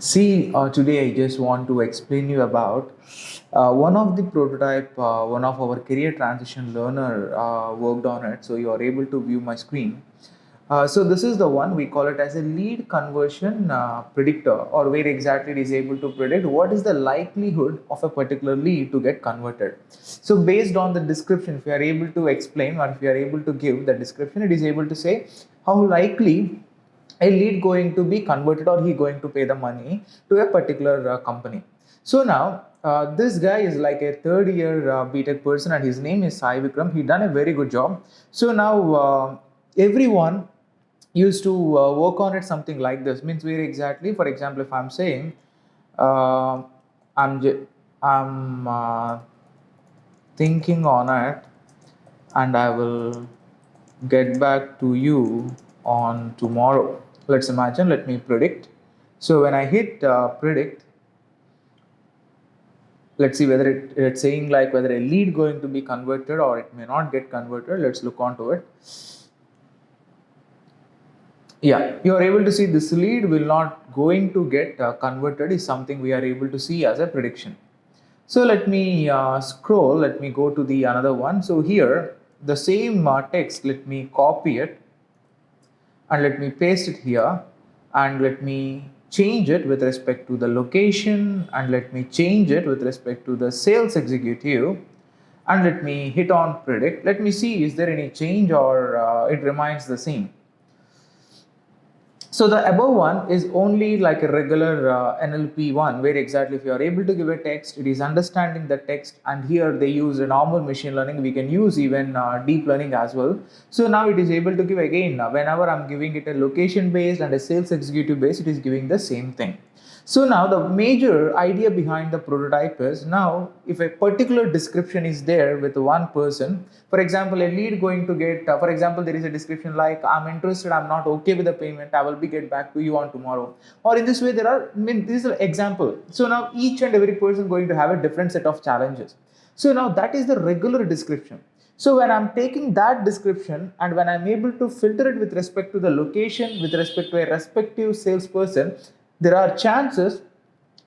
See, today I just want to explain you about one of the prototype, one of our career transition learner worked on it. So you are able to view my screen. So this is the one we call it as a lead conversion predictor, or where exactly it is able to predict what is the likelihood of a particular lead to get converted. So based on the description, if you are able to explain or if you are able to give the description, it is able to say how likely a lead going to be converted or he going to pay the money to a particular company. So now this guy is like a third year BTech person and his name is Sai Vikram. He done a very good job. So now everyone used to work on it something like this. Means where exactly, for example, if I'm saying uh, I'm j- I'm thinking on it and I will get back to you on tomorrow. Let's imagine, let me predict. So when I hit predict, let's see whether it's saying like whether a lead going to be converted or it may not get converted. Let's look onto it. Yeah, you are able to see this lead will not going to get converted is something we are able to see as a prediction. So let me scroll, let me go to the another one. So here the same text, let me copy it and let me paste it here and let me change it with respect to the location and let me change it with respect to the sales executive and let me hit on predict. Let me see is there any change or it remains the same. So the above one is only like a regular NLP one, where exactly if you are able to give a text, it is understanding the text, and here they use a normal machine learning. We can use even deep learning as well. So now it is able to give again. Whenever I'm giving it a location based and a sales executive based, it is giving the same thing. So now the major idea behind the prototype is now if a particular description is there with one person, for example, a lead going to get, for example, there is a description like I'm interested, I'm not okay with the payment, I will be get back to you on tomorrow. Or in this way, there are, I mean, this is an example. So now each and every person going to have a different set of challenges. So now that is the regular description. So when I'm taking that description and when I'm able to filter it with respect to the location, with respect to a respective salesperson, there are chances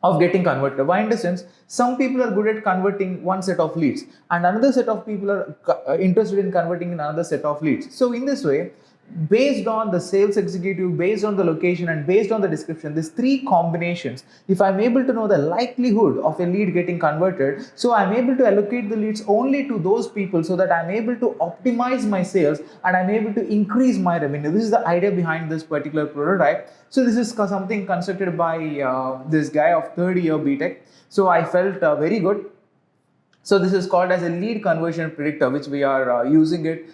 of getting converted. Why in the sense, some people are good at converting one set of leads and another set of people are interested in converting in another set of leads. So in this way, based on the sales executive, based on the location and based on the description, these three combinations, if I'm able to know the likelihood of a lead getting converted, so I'm able to allocate the leads only to those people so that I'm able to optimize my sales and I'm able to increase my revenue. This is the idea behind this particular prototype. So this is something constructed by this guy of third year BTech. So I felt very good. So this is called as a lead conversion predictor, which we are using it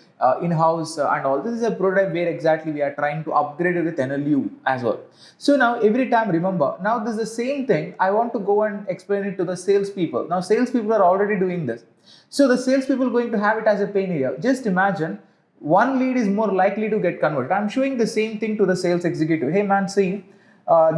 in-house and all. This is a prototype where exactly we are trying to upgrade it with NLU as well. So now every time, remember, now this is the same thing. I want to go and explain it to the salespeople. Now salespeople are already doing this. So the salespeople going to have it as a pain area. Just imagine one lead is more likely to get converted. I'm showing the same thing to the sales executive. Hey man, see,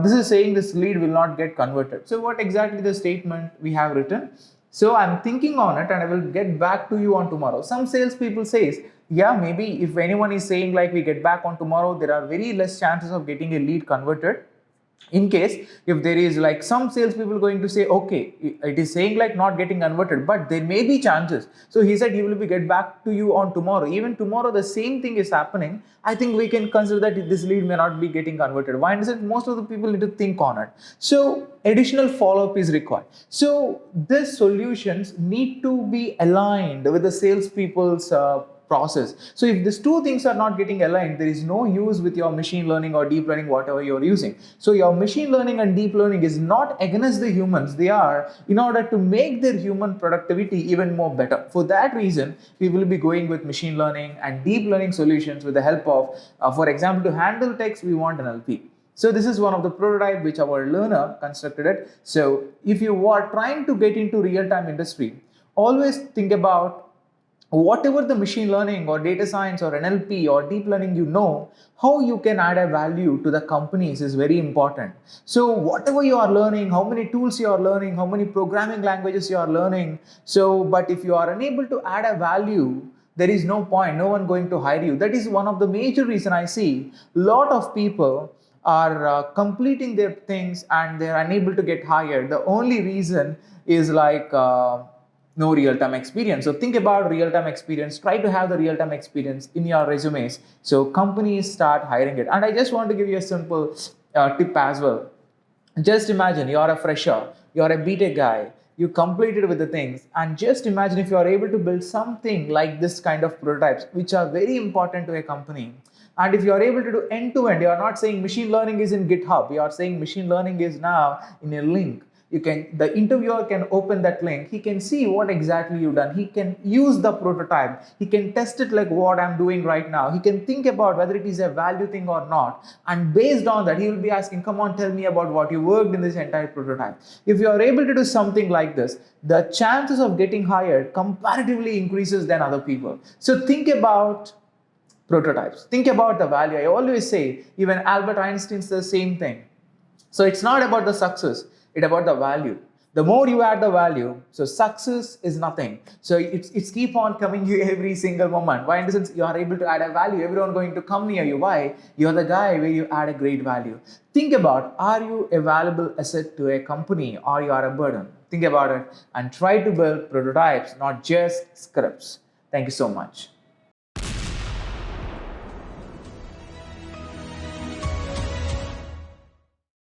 this is saying this lead will not get converted. So what exactly the statement we have written? So I'm thinking on it and I will get back to you on tomorrow. Some salespeople says, yeah, maybe if anyone is saying like we get back on tomorrow, there are very less chances of getting a lead converted. In case if there is like some salespeople going to say, okay, it is saying like not getting converted, but there may be chances. So he said he will be get back to you on tomorrow. Even tomorrow the same thing is happening. I think we can consider that this lead may not be getting converted. Why is it? Most of the people need to think on it. So additional follow-up is required. So these solutions need to be aligned with the salespeople's process. So if these two things are not getting aligned, there is no use with your machine learning or deep learning, whatever you're using. So your machine learning and deep learning is not against the humans. They are in order to make their human productivity even more better. For that reason, we will be going with machine learning and deep learning solutions with the help of, for example, to handle text, we want NLP. So this is one of the prototype which our learner constructed it. So if you are trying to get into real-time industry, always think about whatever the machine learning or data science or NLP or deep learning you know, how you can add a value to the companies is very important. So whatever you are learning, how many tools you are learning, how many programming languages you are learning. So, but if you are unable to add a value, there is no point, no one going to hire you. That is one of the major reason I see lot of people are completing their things and they're unable to get hired, the only reason is like no real-time experience. So think about real-time experience. Try to have the real-time experience in your resumes. So companies start hiring it. And I just want to give you a simple tip as well. Just imagine you're a fresher, you're a BTech guy, you completed with the things, and just imagine if you are able to build something like this kind of prototypes, which are very important to a company. And if you are able to do end to end, you are not saying machine learning is in GitHub, you are saying machine learning is now in a link. The interviewer can open that link, he can see what exactly you've done, he can use the prototype, he can test it like what I'm doing right now, he can think about whether it is a value thing or not, and based on that he will be asking, come on, tell me about what you worked in this entire prototype. If you are able to do something like this, the chances of getting hired comparatively increases than other people. So think about prototypes, think about the value. I always say, even Albert Einstein says the same thing. So it's not about the success, it's about the value. The more you add the value, so success is nothing. So it's keep on coming you every single moment. Why? In the sense you are able to add a value, everyone going to come near you. Why? You're the guy where you add a great value. Think about, are you a valuable asset to a company or you are a burden? Think about it and try to build prototypes, not just scripts. Thank you so much.